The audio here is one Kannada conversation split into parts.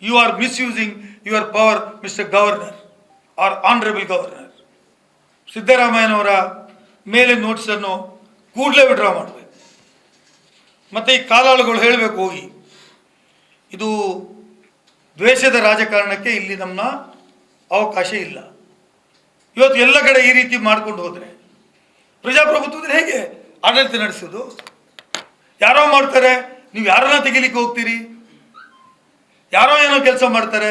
You are misusing your power, Mr. Governor or Honorable Governor. ಸಿದ್ದರಾಮಯ್ಯನವರ ಮೇಲೆ ನೋಟಿಸನ್ನು ಕೂಡಲೇ ವಿಡ್ರಾ ಮಾಡಬೇಕು. ಮತ್ತು ಈ ಕಾಲಾಳುಗಳು ಹೇಳಬೇಕು ಹೋಗಿ, ಇದು ದ್ವೇಷದ ರಾಜಕಾರಣಕ್ಕೆ ಇಲ್ಲಿ ನಮ್ಮ ಅವಕಾಶ ಇಲ್ಲ. ಇವತ್ತು ಎಲ್ಲ ಕಡೆ ಈ ರೀತಿ ಮಾಡ್ಕೊಂಡು ಹೋದರೆ ಪ್ರಜಾಪ್ರಭುತ್ವದಲ್ಲಿ ಹೇಗೆ ಆಡಳಿತ ನಡೆಸೋದು? ಯಾರೋ ಮಾಡ್ತಾರೆ, ನೀವು ಯಾರನ್ನ ತೆಗಿಲಿಕ್ಕೆ ಹೋಗ್ತೀರಿ? ಯಾರೋ ಏನೋ ಕೆಲಸ ಮಾಡ್ತಾರೆ,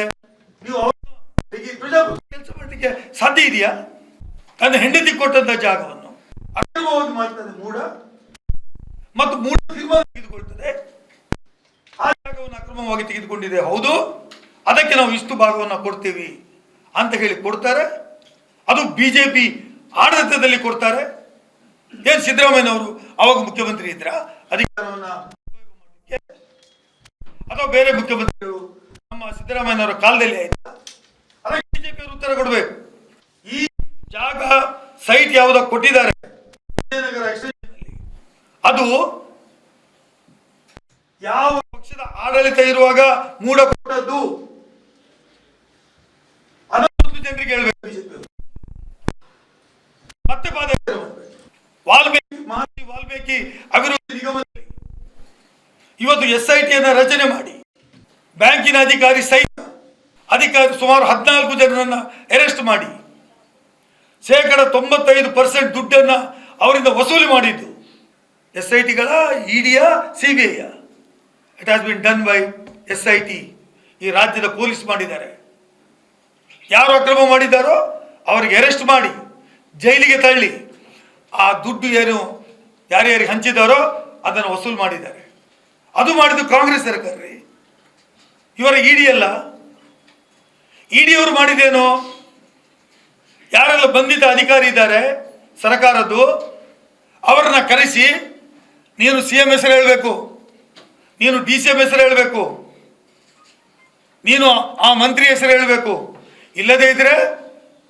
ನೀವು ಪ್ರಜಾಪ್ರಭುತ್ವ ಕೆಲಸ ಮಾಡಲಿಕ್ಕೆ ಸಾಧ್ಯ ಇದೆಯಾ? ತನ್ನ ಹೆಂಡತಿ ಕೊಟ್ಟಂತ ಜಾಗವನ್ನು ಅಕ್ರಮವಾಗಿ ಮಾಡ್ತದೆ ಮೂಢ, ಮತ್ತು ಮೂಢ ತೀರ್ಮಾನ ತೆಗೆದುಕೊಳ್ತದೆ. ಆ ಜಾಗವನ್ನು ಅಕ್ರಮವಾಗಿ ತೆಗೆದುಕೊಂಡಿದೆ, ಹೌದು, ಅದಕ್ಕೆ ನಾವು ಇಷ್ಟು ಭಾಗವನ್ನು ಕೊಡ್ತೀವಿ ಅಂತ ಹೇಳಿ ಕೊಡ್ತಾರೆ. ಅದು ಬಿಜೆಪಿ ಆಡಳಿತದಲ್ಲಿ ಕೊಡ್ತಾರೆ. ಏನ್ ಸಿದ್ದರಾಮಯ್ಯನವರು ಅವಾಗ ಮುಖ್ಯಮಂತ್ರಿ ಇದ್ರ ಅಧಿಕಾರವನ್ನ ಅಥವಾ ಬೇರೆ ಮುಖ್ಯಮಂತ್ರಿಗಳು ನಮ್ಮ ಸಿದ್ದರಾಮಯ್ಯನವರ ಕಾಲದಲ್ಲಿ ಆಯ್ತಾ? ಅದಕ್ಕೆ ಬಿಜೆಪಿಯವರು ಉತ್ತರ ಕೊಡಬೇಕು. ಈ ಜಾಗ ಸೈಟ್ ಯಾವುದೋ ಕೊಟ್ಟಿದ್ದಾರೆ ವಿಜಯನಗರ ಎಕ್ಸ್ಟೆನ್ಷನ್, ಅದು ಯಾವ ಪಕ್ಷದ ಆಡಳಿತ ಇರುವಾಗ ಮೂಡ ಕೊಟ್ಟದ್ದು ಅದನ್ನು ಜನರಿಗೆ ಹೇಳಬೇಕು ಬಿಜೆಪಿ. ಮತ್ತೆ ವಾಲ್ಮೀಕಿ ಅಭಿವೃದ್ಧಿ ನಿಗಮದಲ್ಲಿ ಇವತ್ತು SIT ರಚನೆ ಮಾಡಿ ಬ್ಯಾಂಕಿನ ಅಧಿಕಾರಿ ಸಹಿತ ಸುಮಾರು 14 ಜನರನ್ನ ಅರೆಸ್ಟ್ ಮಾಡಿ %95% ದುಡ್ಡನ್ನ ಅವರಿಂದ ವಸೂಲಿ ಮಾಡಿದ್ದು SITಗಳ, EDಯ, CBIಯ. It has been done by SIT. ಈ ರಾಜ್ಯದ ಪೊಲೀಸ್ ಮಾಡಿದ್ದಾರೆ. ಯಾರು ಅಕ್ರಮ ಮಾಡಿದ್ದಾರೋ ಅವರಿಗೆ ಅರೆಸ್ಟ್ ಮಾಡಿ ಜೈಲಿಗೆ ತಳ್ಳಿ ಆ ದುಡ್ಡು ಏನು ಯಾರ್ಯಾರಿಗೆ ಹಂಚಿದಾರೋ ಅದನ್ನು ವಸೂಲು ಮಾಡಿದ್ದಾರೆ. ಅದು ಮಾಡಿದ್ದು ಕಾಂಗ್ರೆಸ್ ಸರ್ಕಾರ ರೀ. ಇವರ ED ಅಲ್ಲ. ED ಅವರು ಮಾಡಿದೇನು? ಯಾರೆಲ್ಲ ಬಂಧಿತ ಅಧಿಕಾರಿ ಇದ್ದಾರೆ ಸರ್ಕಾರದ್ದು ಅವರನ್ನ ಕರೆಸಿ, ನೀನು CM ಹೆಸರು ಹೇಳಬೇಕು, ನೀನು DCM ಹೆಸರು ಹೇಳಬೇಕು, ನೀನು ಆ ಮಂತ್ರಿ ಹೆಸರು ಹೇಳಬೇಕು. ಇಲ್ಲದೇ ಇದ್ರೆ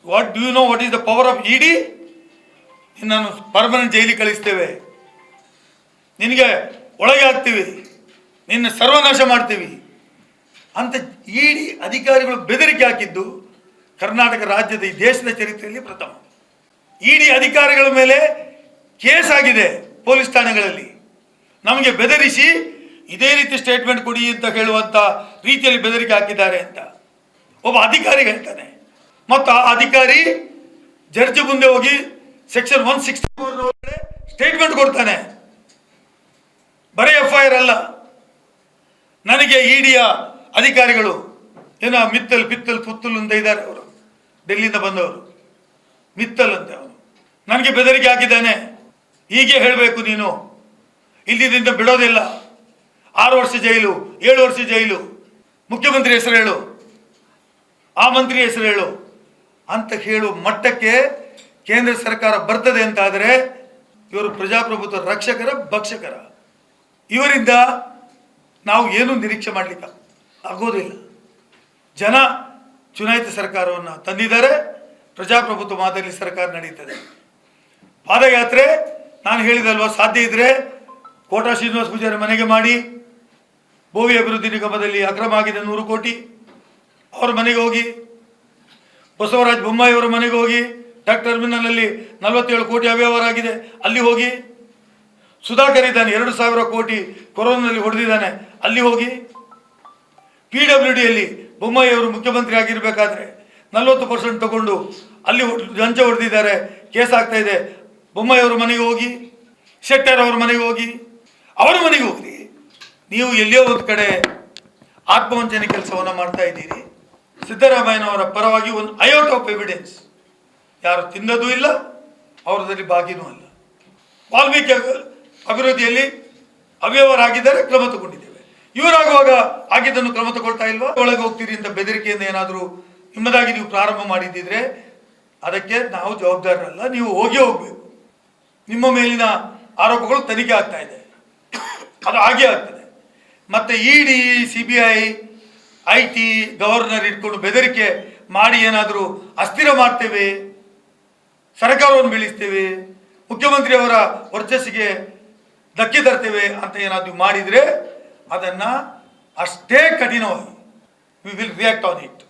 what do you know what is the power of ED? ನಿನ್ನನ್ನು ಪರ್ಮನೆಂಟ್ ಜೈಲಿಗೆ ಕಳಿಸ್ತೇವೆ, ನಿನಗೆ ಒಳಗೆ ಹಾಕ್ತೀವಿ, ನಿನ್ನ ಸರ್ವನಾಶ ಮಾಡ್ತೀವಿ ಅಂತ ED ಅಧಿಕಾರಿಗಳು ಬೆದರಿಕೆ ಹಾಕಿದ್ದು ಕರ್ನಾಟಕ ರಾಜ್ಯದ ಈ ದೇಶದ ಚರಿತ್ರೆಯಲ್ಲಿ ಪ್ರಥಮ. ED ಅಧಿಕಾರಿಗಳ ಮೇಲೆ ಕೇಸ್ ಆಗಿದೆ ಪೊಲೀಸ್ ಠಾಣೆಗಳಲ್ಲಿ. ನಮಗೆ ಬೆದರಿಸಿ ಇದೇ ರೀತಿ ಸ್ಟೇಟ್ಮೆಂಟ್ ಕೊಡಿ ಅಂತ ಹೇಳುವಂತ ರೀತಿಯಲ್ಲಿ ಬೆದರಿಕೆ ಹಾಕಿದ್ದಾರೆ ಅಂತ ಒಬ್ಬ ಅಧಿಕಾರಿ ಹೇಳ್ತಾನೆ. ಮತ್ತು ಆ ಅಧಿಕಾರಿ ಜಡ್ಜ್ ಮುಂದೆ ಹೋಗಿ ಸೆಕ್ಷನ್ 164 ಸ್ಟೇಟ್ಮೆಂಟ್ ಕೊಡ್ತಾನೆ. ಬರೀ FIR ಅಲ್ಲ, ನನಗೆ EDಯ ಅಧಿಕಾರಿಗಳು ಏನೋ ಮಿತ್ತಲ್ ಪಿತ್ತಲ್ ಪುತ್ತಲ್ ಅಂತ ಇದ್ದಾರೆ, ಅವರು ಡೆಲ್ಲಿಯಿಂದ ಬಂದವರು, ಮಿತ್ತಲ್ ಅಂತ ಅವನು ನನಗೆ ಬೆದರಿಕೆ ಹಾಕಿದ್ದಾನೆ, ಹೀಗೆ ಹೇಳಬೇಕು ನೀನು, ಇಲ್ಲಿಂದ ಬಿಡೋದಿಲ್ಲ, 6 ವರ್ಷ ಜೈಲು, 7 ವರ್ಷ ಜೈಲು, ಮುಖ್ಯಮಂತ್ರಿ ಹೆಸರು ಹೇಳು, ಆ ಮಂತ್ರಿ ಹೆಸರು ಹೇಳು ಅಂತ ಹೇಳುವ ಮಟ್ಟಕ್ಕೆ ಕೇಂದ್ರ ಸರ್ಕಾರ ಬರ್ತದೆ ಅಂತಾದರೆ ಇವರು ಪ್ರಜಾಪ್ರಭುತ್ವ ರಕ್ಷಕರ ಭಕ್ಷಕರ. ಇವರಿಂದ ನಾವು ಏನು ನಿರೀಕ್ಷೆ ಮಾಡಲಿಕ್ಕೆ ಆಗೋದಿಲ್ಲ. ಜನ ಚುನಾಯಿತ ಸರ್ಕಾರವನ್ನು ತಂದಿದ್ದಾರೆ, ಪ್ರಜಾಪ್ರಭುತ್ವ ಮಾದರಿ ಸರ್ಕಾರ ನಡೀತದೆ. ಪಾದಯಾತ್ರೆ ನಾನು ಹೇಳಿದಲ್ವ, ಸಾಧ್ಯ ಇದ್ರೆ ಕೋಟಾ ಶ್ರೀನಿವಾಸ ಪೂಜಾರಿ ಮನೆಗೆ ಮಾಡಿ, ಭೋವಿ ಅಭಿವೃದ್ಧಿ ನಿಗಮದಲ್ಲಿ ಅಕ್ರಮ ಆಗಿದೆ 100 ಕೋಟಿ, ಅವ್ರ ಮನೆಗೆ ಹೋಗಿ, ಬಸವರಾಜ ಬೊಮ್ಮಾಯಿ ಅವರ ಮನೆಗೆ ಹೋಗಿ, ಡಾಕ್ಟರ್ ಟರ್ಮಿನಲ್ನಲ್ಲಿ 47 ಕೋಟಿ ಅವ್ಯವಹಾರ ಆಗಿದೆ ಅಲ್ಲಿ ಹೋಗಿ, ಸುಧಾಕರ್ ಇದ್ದಾನೆ 2,000 ಕೋಟಿ ಕೊರೋನಾದಲ್ಲಿ ಹೊಡೆದಿದ್ದಾನೆ ಅಲ್ಲಿ ಹೋಗಿ, PWDಯಲ್ಲಿ ಬೊಮ್ಮಾಯಿ ಅವರು ಮುಖ್ಯಮಂತ್ರಿ ಆಗಿರಬೇಕಾದ್ರೆ 40% ತಗೊಂಡು ಅಲ್ಲಿ ಲಂಚ ಹೊಡೆದಿದ್ದಾರೆ, ಕೇಸ್ ಆಗ್ತಾ ಇದೆ, ಬೊಮ್ಮಾಯಿ ಅವರ ಮನೆಗೆ ಹೋಗಿ, ಶೆಟ್ಟರ್ ಅವರ ಮನೆಗೆ ಹೋಗಿ, ಅವರ ಮನೆಗೆ ಹೋಗ್ರಿ. ನೀವು ಎಲ್ಲಿಯೋ ಒಂದು ಕಡೆ ಆತ್ಮವಂಚನೆ ಕೆಲಸವನ್ನು ಮಾಡ್ತಾ ಇದ್ದೀರಿ. ಸಿದ್ದರಾಮಯ್ಯನವರ ಪರವಾಗಿ ಒಂದು ಅಯೋಟ್ ಆಫ್ ಎವಿಡೆನ್ಸ್ ಯಾರು ತಿನ್ನೋದು ಇಲ್ಲ, ಅವರದಲ್ಲಿ ಬಾಗಿನೂ ಅಲ್ಲ. ವಾಲ್ಮೀಕಿ ಅಭಿವೃದ್ಧಿಯಲ್ಲಿ ಅವ್ಯವಹಾರ ಆಗಿದ್ದಾರೆ, ಕ್ರಮ ತಗೊಂಡಿದ್ದೇವೆ. ಇವರಾಗುವಾಗ ಆಗಿದ್ದನ್ನು ಕ್ರಮ ತಗೊಳ್ತಾ ಇಲ್ವಾ? ಒಳಗೆ ಹೋಗ್ತೀರಿ ಅಂತ ಬೆದರಿಕೆಯಿಂದ ಏನಾದರೂ ನಿಮ್ಮದಾಗಿ ನೀವು ಪ್ರಾರಂಭ ಮಾಡಿದ್ದಿದ್ರೆ ಅದಕ್ಕೆ ನಾವು ಜವಾಬ್ದಾರರಲ್ಲ, ನೀವು ಹೋಗಬೇಕು. ನಿಮ್ಮ ಮೇಲಿನ ಆರೋಪಗಳು ತನಿಖೆ ಆಗ್ತಾ ಇದೆ, ಅದು ಹಾಗೆ ಆಗ್ತದೆ. ಮತ್ತೆ ED, CBI, IT, ಗವರ್ನರ್ ಇಟ್ಕೊಂಡು ಬೆದರಿಕೆ ಮಾಡಿ ಏನಾದರೂ ಅಸ್ಥಿರ ಮಾಡ್ತೇವೆ, ಸರ್ಕಾರವನ್ನು ಬೀಳಿಸ್ತೇವೆ, ಮುಖ್ಯಮಂತ್ರಿಯವರ ವರ್ಚಸ್ಸಿಗೆ ಧಕ್ಕೆ ತರ್ತೇವೆ ಅಂತ ಏನಾದರೂ ಮಾಡಿದರೆ ಅದನ್ನು ಅಷ್ಟೇ ಕಠಿಣವಾಗಿ we will react on it.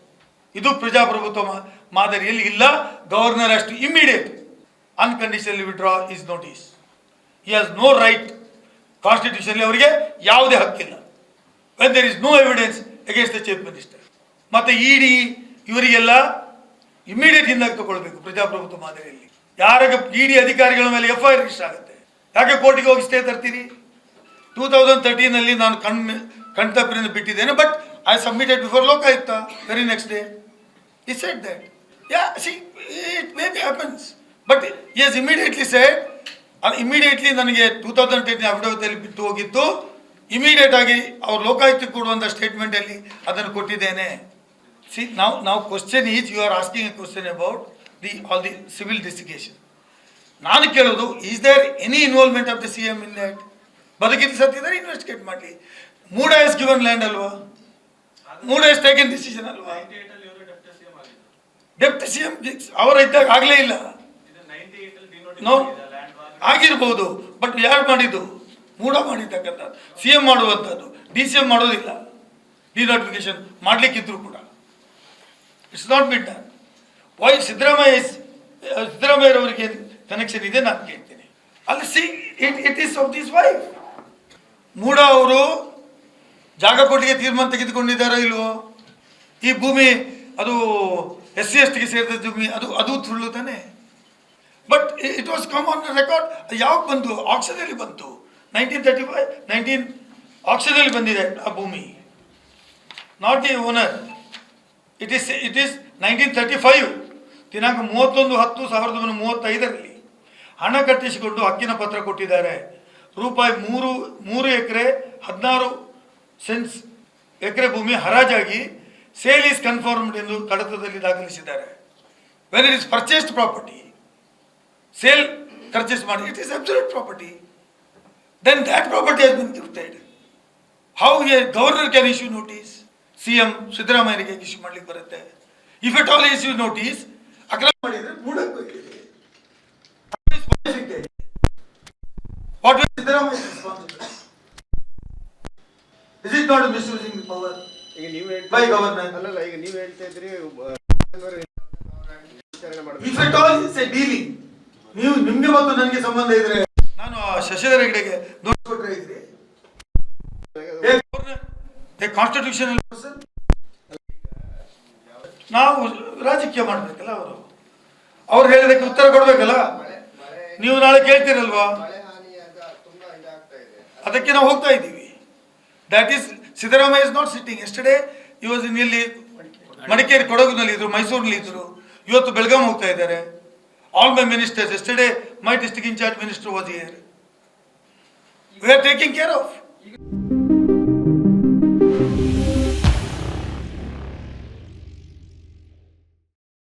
ಇದು ಪ್ರಜಾಪ್ರಭುತ್ವ ಮಾದರಿಯಲ್ಲಿ ಇಲ್ಲ. ಗವರ್ನರ್ ಅಷ್ಟು immediate unconditionally withdraw is notice. He has no right, constitutionally ಅವರಿಗೆ ಯಾವುದೇ ಹಕ್ಕಿಲ್ಲ. When there is no evidence against the chief minister. ಮತ್ತು ಇಡಿ ಇವರಿಗೆಲ್ಲ ಇಮಿಡಿಯೇಟ್ ಹಿಂದಾಗಿ ತಗೊಳ್ಬೇಕು ಪ್ರಜಾಪ್ರಭುತ್ವ ಮಾದರಿಯಲ್ಲಿ. ಯಾರಾಗ ಇಡಿ ಅಧಿಕಾರಿಗಳ ಮೇಲೆ FIR ರಿಜಿಸ್ಟರ್ ಆಗುತ್ತೆ, ಯಾಕೆ ಕೋರ್ಟಿಗೆ ಹೋಗಿ ಸ್ಟೇ ತರ್ತೀರಿ? 2013 ನಾನು ಕಣ್ತಪ್ಪಿನಿಂದ ಬಿಟ್ಟಿದ್ದೇನೆ, but I submitted before Lokayukta very next day. He said that. Yeah, see, it maybe happens. But he has immediately said, immediately ನನಗೆ 2010 ಅಫಿಡವಿಟಲ್ಲಿ ಬಿಟ್ಟು ಹೋಗಿದ್ದು, ಇಮಿಡಿಯೇಟ್ ಆಗಿ ಅವ್ರು ಲೋಕಾಯುಕ್ತಕ್ಕೆ ಕೊಡುವಂಥ ಸ್ಟೇಟ್ಮೆಂಟಲ್ಲಿ ಅದನ್ನು ಕೊಟ್ಟಿದ್ದೇನೆ. See, now question is, you are asking a question about all the civil investigation. ನಾನು ಕೇಳೋದು, is there any involvement of the CM in that? ಬದುಕಿದ್ದು ಸತ್ತಿದ್ದಾರೆ, ಇನ್ವೆಸ್ಟಿಗೇಟ್ ಮಾಡಲಿ. ಮೂಡ ಹ್ಯಾಸ್ ಗಿವನ್ ಲ್ಯಾಂಡ್ ಅಲ್ವಾ? ಮೂಡ ಹ್ಯಾಸ್ ಟೇಕನ್ ಡಿಸಿಷನ್ ಅಲ್ವಾ? ಡೆಪ್ಟಿ CM ಅವರ ಇದ್ದಾಗ ಆಗಲೇ ಇಲ್ಲ. ಆಗಿರ್ಬೋದು, ಬಟ್ ಯಾರು ಮಾಡಿದ್ದು? ಮೂಡ ಮಾಡಿರ್ತಕ್ಕಂಥದ್ದು. CM ಮಾಡುವಂಥದ್ದು, DCM ಮಾಡೋದಿಲ್ಲ. ಡಿನೋಟಿಫಿಕೇಶನ್ ಮಾಡಲಿಕ್ಕಿದ್ರು ಕೂಡ it's not been done. Why ಸಿದ್ದರಾಮಯ್ಯರವರಿಗೆ ಕನೆಕ್ಷನ್ ಇದೆ ನಾನು ಕೇಳ್ತೀನಿ. ಅಲ್ಲಿ see it is of this wife. MUDA ಅವರು ಜಾಗ ಕೊಟ್ಟಿಗೆ ತೀರ್ಮಾನ ತೆಗೆದುಕೊಂಡಿದ್ದಾರೋ ಇಲ್ವೋ? ಈ ಭೂಮಿ ಅದು SC ST ಗೆ ಸೇರಿದ ಭೂಮಿ, ಅದು ಸುಳ್ಳು ತಾನೆ. But it was come on record. ಯಾವಾಗ ಬಂತು? ಆಕ್ಷನಲ್ಲಿ ಬಂತು. 1935 ಆಕ್ಷನಲ್ಲಿ ಬಂದಿದೆ ಆ ಭೂಮಿ, not the owner. It is 1935 ದಿನಾಂಕ 31/10/1935 ಹಣ ಕಟ್ಟಿಸಿಕೊಂಡು ಹಕ್ಕಿನ ಪತ್ರ ಕೊಟ್ಟಿದ್ದಾರೆ. ರೂಪಾಯಿ 3 ಎಕರೆ 16 ಸೆಂಟ್ಸ್ ಎಕರೆ ಭೂಮಿ ಹರಾಜಾಗಿ ಸೇಲ್ ಈಸ್ ಕನ್ಫರ್ಮ್ಡ್ ಎಂದು ಕಡತದಲ್ಲಿ ದಾಖಲಿಸಿದ್ದಾರೆ. When it is purchased property, sale purchase ಮಾಡಿ, it is absolute property. Then that property has been gifted. How a governor can issue notice? CM ಸಿದ್ದರಾಮಯ್ಯನಿಗೆ ಇಶ್ಯೂ ಮಾಡ್ಲಿಕ್ಕೆ ಬರುತ್ತೆ. If at all issue notice ಅಕ್ರಮ ಮಾಡಿದ್ರೆ ಮೂಡಕ್ಕೆ ಹೋಗಿದೆ. What is Siddaramaiah responsibility? Is it not misusing the power ಈಗ ನೀವು ಬೈ ಗವರ್ನರ್? ಅಲ್ಲಲ್ಲ, ಈಗ ನೀವು ಹೇಳ್ತಾ ಇದ್ರಿ if at all is a dealing. ನೀವು ನಿಮ್ಗೆ ಮತ್ತು ನನಗೆ ಸಂಬಂಧ ಇದ್ರೆ, ನಾನು ಶಶಿಧರ ಹೆಗಡೆಗೆ ದೊಡ್ಡ ಕೊಟ್ಟರೆ ಇದ್ರಿ ಕಾನ್ಸ್ಟಿಟ್ಯೂಷನಲ್ ಪರ್ಸನ್. ನಾವು ರಾಜಕೀಯ ಮಾಡಬೇಕಲ್ಲ, ಅವ್ರು ಹೇಳಿದಕ್ಕೆ ಉತ್ತರ ಕೊಡ್ಬೇಕಲ್ಲ. ನೀವು ನಾಳೆ ಕೇಳ್ತೀರಲ್ವಾ? ಅದಕ್ಕೆ ನಾವು ಹೋಗ್ತಾ ಇದ್ದೀವಿ. That is Siddaramaiah is not sitting. Yesterday ಈ ವಾಸ್ ಇನ್ ಇಲ್ಲಿ ಮಡಿಕೇರಿ, ಕೊಡಗುನಲ್ಲಿ ಇದ್ರು, ಮೈಸೂರಿನಲ್ಲಿ ಇದ್ರು, ಇವತ್ತು ಬೆಳಗಾಂ ಹೋಗ್ತಾ ಇದ್ದಾರೆ. All my ministers, yesterday my district incharge minister was here. We are taking care of.